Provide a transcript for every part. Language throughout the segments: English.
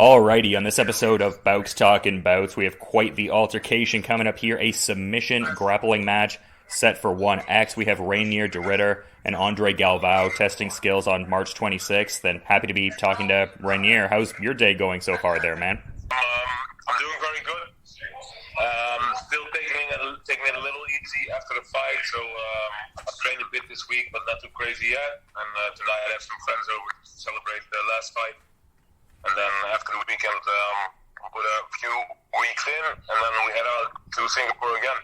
Alrighty, on this episode of Bouts Talking Bouts, we have quite the altercation coming up here. A submission grappling match set for 1X. We have Reinier de Ridder and Andre Galvao testing skills on March 26th. And happy to be talking to Reinier. How's your day going so far there, man? I'm doing very good. Still taking it a little easy after the fight. So I've trained a bit this week, but not too crazy yet. And tonight I have some friends over to celebrate the last fight. And then after the weekend, we'll put a few weeks in, and then we head out to Singapore again.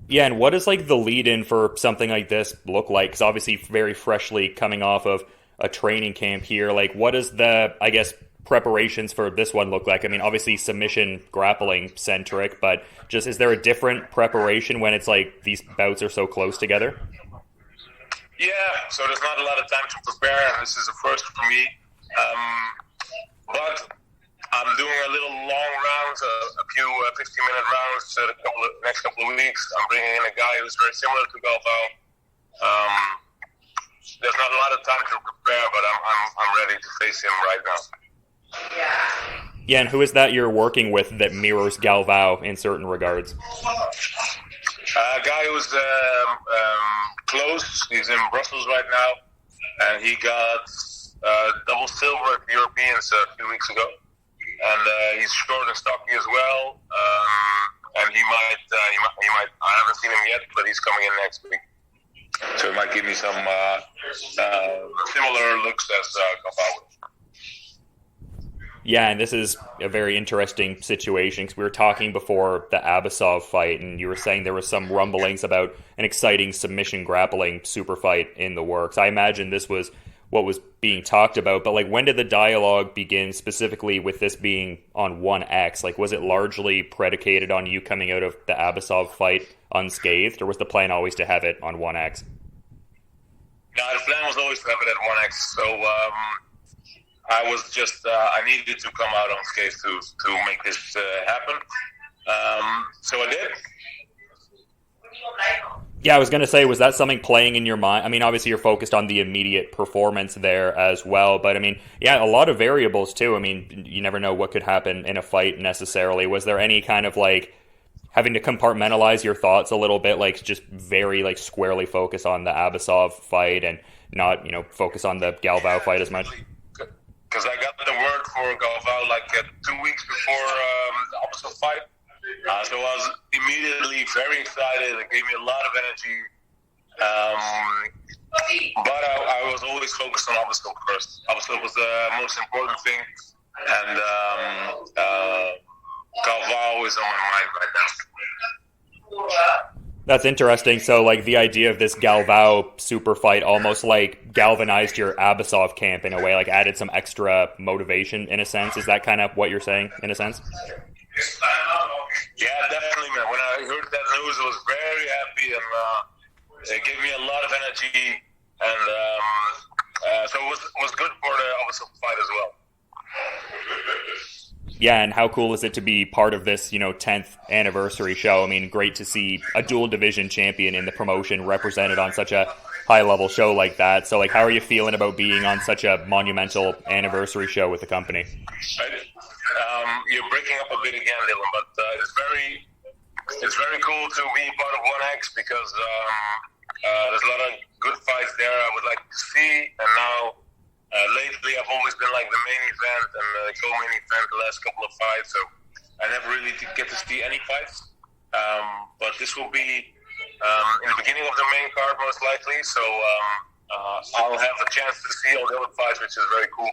Yeah, and what does like the lead-in for something like this look like? Because obviously very freshly coming off of a training camp here. Like, what does the, I guess, preparations for this one look like? I mean, obviously submission grappling centric, but just is there a different preparation when it's like these bouts are so close together? Yeah, so there's not a lot of time to prepare, and this is a first for me. But I'm doing a little long rounds, a few 15-minute rounds next couple of weeks. I'm bringing in a guy who's very similar to Galvao. There's not a lot of time to prepare, but I'm ready to face him right now. Yeah, and who is that you're working with that mirrors Galvao in certain regards? A guy who's close. He's in Brussels right now, and he got double silver at the Europeans a few weeks ago, and he's short and stocky as well. And he might. I haven't seen him yet, but he's coming in next week, so he might give me some similar looks as Galvao. Yeah, and this is a very interesting situation because we were talking before the Abasov fight, and you were saying there was some rumblings about an exciting submission grappling super fight in the works. I imagine this was what was being talked about, but like when did the dialogue begin specifically with this being on 1X? Like, was it largely predicated on you coming out of the Abasov fight unscathed, or was the plan always to have it on 1X? No, the plan was always to have it at 1X, so I was just, I needed to come out unscathed to make this happen, so I did. Yeah, I was going to say, was that something playing in your mind? I mean, obviously you're focused on the immediate performance there as well, but I mean, yeah, a lot of variables too. I mean, you never know what could happen in a fight necessarily. Was there any kind of like having to compartmentalize your thoughts a little bit, like just very like squarely focus on the Abasov fight and not, focus on the Galvao fight as much? Because I got the word for Galvao like 2 weeks before the Abasov fight. So I was immediately very excited. It gave me a lot of energy. But I was always focused on Abasov first. Abasov was the most important thing. And Galvao is on my mind right now. That's interesting. So, like, the idea of this Galvao super fight almost, like, galvanized your Abasov camp in a way, like, added some extra motivation in a sense. Is that kind of what you're saying, in a sense? Yeah, definitely, man. When I heard that news, I was very happy, and it gave me a lot of energy, and so it was good for the Abasov fight as well. Yeah, and how cool is it to be part of this, 10th anniversary show? I mean, great to see a dual division champion in the promotion represented on such a high-level show like that. So, like, how are you feeling about being on such a monumental anniversary show with the company? You're breaking up a bit again, Dylan, but it's very cool to be part of 1X because there's a lot of good fights there I would like to see, and now lately I've always been like the main event and the co-main event the last couple of fights, so I never really get to see any fights, but this will be in the beginning of the main card most likely, so I'll have a chance to see all the other fights, which is very cool.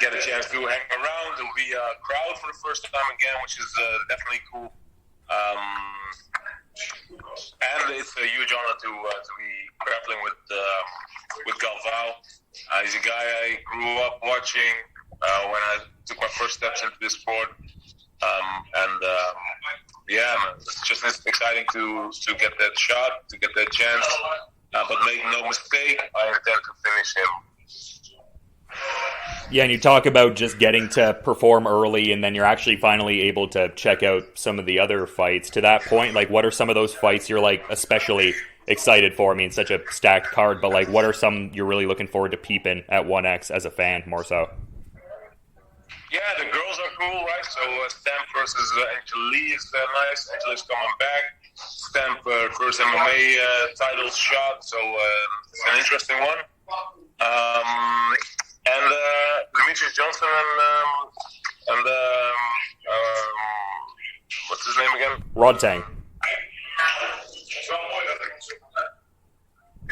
Get a chance to hang around. There'll be a crowd for the first time again, which is definitely cool. And it's a huge honor to be grappling with Galvao. He's a guy I grew up watching when I took my first steps into this sport. Yeah, man, it's just exciting to get that shot, to get that chance. But make no mistake, I intend to finish him. Yeah, and you talk about just getting to perform early and then you're actually finally able to check out some of the other fights. To that point, like, what are some of those fights you're, like, especially excited for? I mean, such a stacked card, but, like, what are some you're really looking forward to peeping at 1X as a fan, more so? Yeah, the girls are cool, right? So Stamp versus Angelique is nice. Angelique's coming back. Stamp first MMA title shot, so it's an interesting one. And Demetrius Johnson and what's his name again? Rodtang.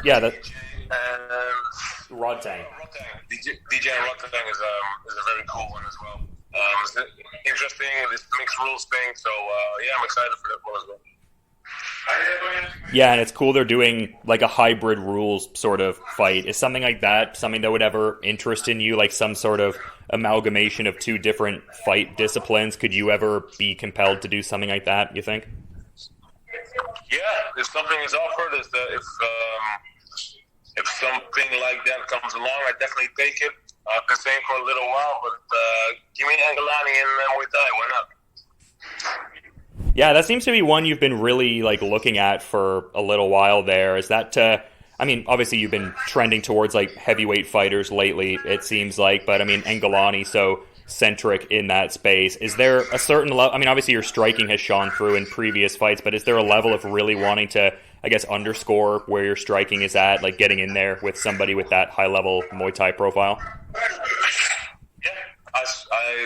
Yeah, that. Rodtang. DJ Rodtang is a very cool one as well. It's interesting, this mixed rules thing. So yeah, I'm excited for that one as well. Yeah, and it's cool they're doing like a hybrid rules sort of fight. Is something like that something that would ever interest in you, like some sort of amalgamation of two different fight disciplines? Could you ever be compelled to do something like that, you think? Yeah, if something is offered, if something like that comes along, I definitely take it. I've been saying for a little while, but give me Angelani and Muay Thai, why not? Yeah, that seems to be one you've been really like looking at for a little while there. Is that, I mean, obviously you've been trending towards like heavyweight fighters lately, it seems like, but I mean, Angelani so centric in that space. Is there a certain level, I mean, obviously your striking has shone through in previous fights, but is there a level of really wanting to, I guess, underscore where your striking is at, like getting in there with somebody with that high-level Muay Thai profile? Yeah, I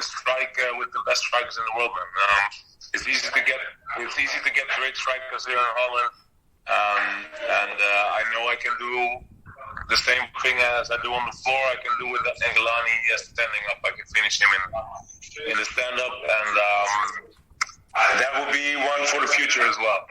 strike with the best strikers in the world, man. It's easy to get great strikers here in Holland, and I know I can do the same thing as I do on the floor. I can do with Angelani standing up. I can finish him in the stand-up, and that will be one for the future as well.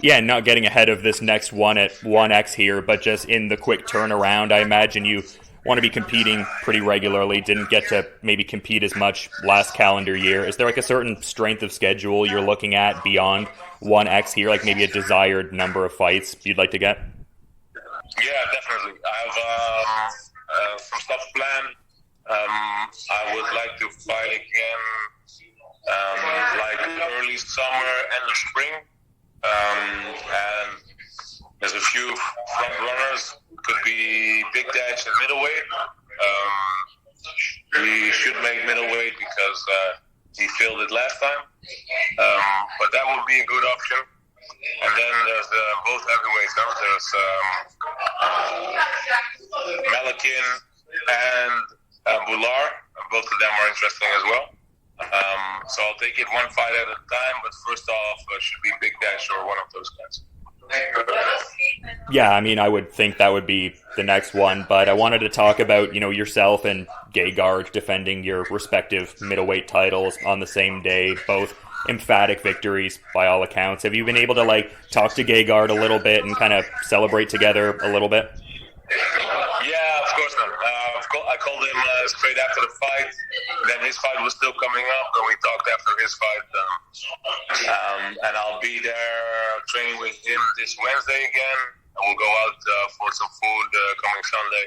Yeah, not getting ahead of this next one at 1X here, but just in the quick turnaround, I imagine you want to be competing pretty regularly, didn't get to maybe compete as much last calendar year. Is there like a certain strength of schedule you're looking at beyond 1X here, like maybe a desired number of fights you'd like to get? Yeah, definitely. I have some stuff planned. I would like to fight again like early summer, end of spring. And there's a few front runners. Could be Big Dash at middleweight. We should make middleweight because he failed it last time. But that would be a good option. And then there's both heavyweights. There's Malakin and Bular. Both of them are interesting as well. So I'll take it one fight at a time, but first off, should be Big Dash or one of those guys. Yeah, I mean, I would think that would be the next one, but I wanted to talk about, yourself and Gegard defending your respective middleweight titles on the same day, both emphatic victories by all accounts. Have you been able to, talk to Gegard a little bit and kind of celebrate together a little bit? Yeah, of course, man. I called him straight after the fight. Then his fight was still coming up, and we talked after his fight. And I'll be there training with him this Wednesday again. And we'll go out for some food coming Sunday.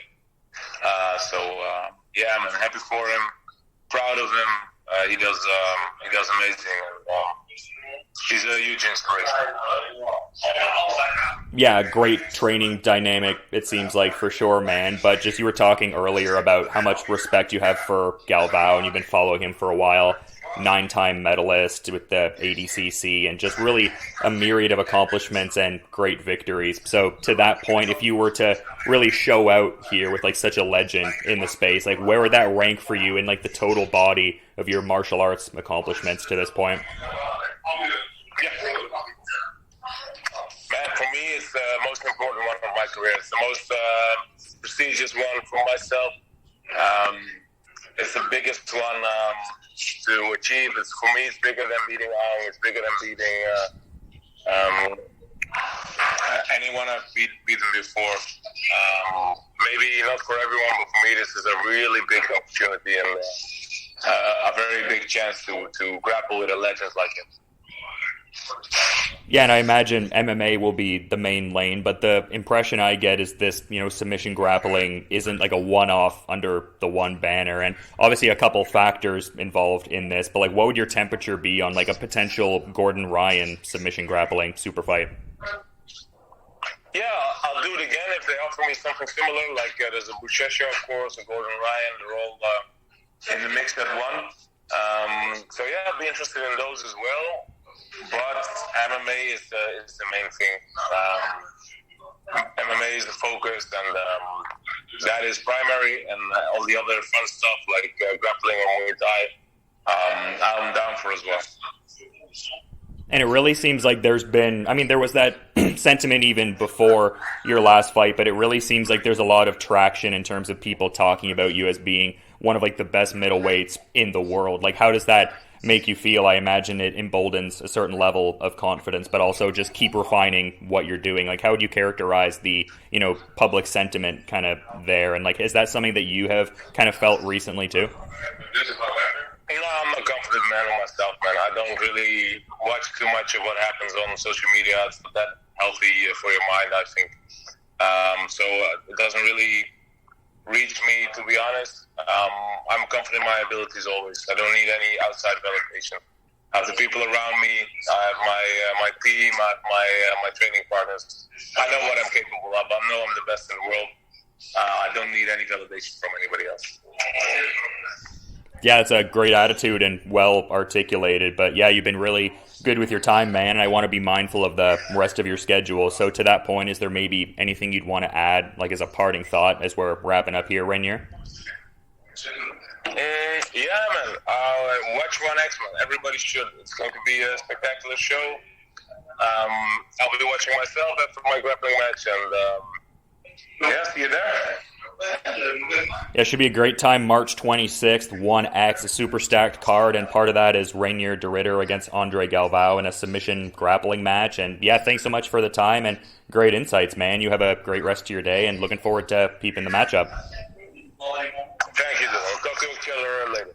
Yeah, man, happy for him. Proud of him. He does amazing. He's a huge inspiration. Yeah, great training dynamic, it seems like, for sure, man. But just you were talking earlier about how much respect you have for Galvao, and you've been following him for a while. 9-time medalist with the ADCC, and just really a myriad of accomplishments and great victories. So to that point, if you were to really show out here with such a legend in the space, where would that rank for you in the total body of your martial arts accomplishments to this point? Yeah. Man, for me, it's the most important one of my career. It's the most prestigious one for myself. It's the biggest one to achieve. For me, it's bigger than beating Ang. It's bigger than beating anyone I've beaten before. Maybe not for everyone, but for me, this is a really big opportunity and a very big chance to grapple with a legend like him. Yeah, and I imagine MMA will be the main lane, but the impression I get is this, submission grappling isn't like a one-off under the one banner, and obviously a couple factors involved in this, but what would your temperature be on a potential Gordon Ryan submission grappling super fight? Yeah, I'll do it again if they offer me something similar, there's a Buchecha, of course, a Gordon Ryan. They're all in the mix at one. So yeah, I'd be interested in those as well. But MMA is the main thing. MMA is the focus, and that is primary. And all the other fun stuff like grappling or Muay Thai, I'm down for as well. And it really seems like there was that sentiment even before your last fight, but it really seems like there's a lot of traction in terms of people talking about you as being one of like the best middleweights in the world. Like, how does that make you feel? I imagine it emboldens a certain level of confidence, but also just keep refining what you're doing. Like, how would you characterize the, public sentiment kind of there? And like, is that something that you have kind of felt recently too? No, I'm a confident man of myself, man. I don't really watch too much of what happens on social media. It's not that healthy for your mind, I think. So it doesn't really reach me, to be honest. I'm confident in my abilities always. I don't need any outside validation. I have the people around me. I have my team. I have my training partners. I know what I'm capable of. I know I'm the best in the world. I don't need any validation from anybody else. Yeah, it's a great attitude and well articulated. But yeah, you've been really good with your time, man, and I want to be mindful of the rest of your schedule. So to that point, is there maybe anything you'd want to add, like as a parting thought as we're wrapping up here, Reinier? Yeah, man. Watch 1X, man. Everybody should. It's going to be a spectacular show. I'll be watching myself after my grappling match, and yeah, see you there. Yeah, it should be a great time. March 26th, 1X, a super stacked card, and part of that is Reinier de Ridder against Andre Galvao in a submission grappling match. And yeah, thanks so much for the time and great insights, man. You have a great rest of your day, and looking forward to peeping the matchup. Thank you, Dylan. Talk to each other later.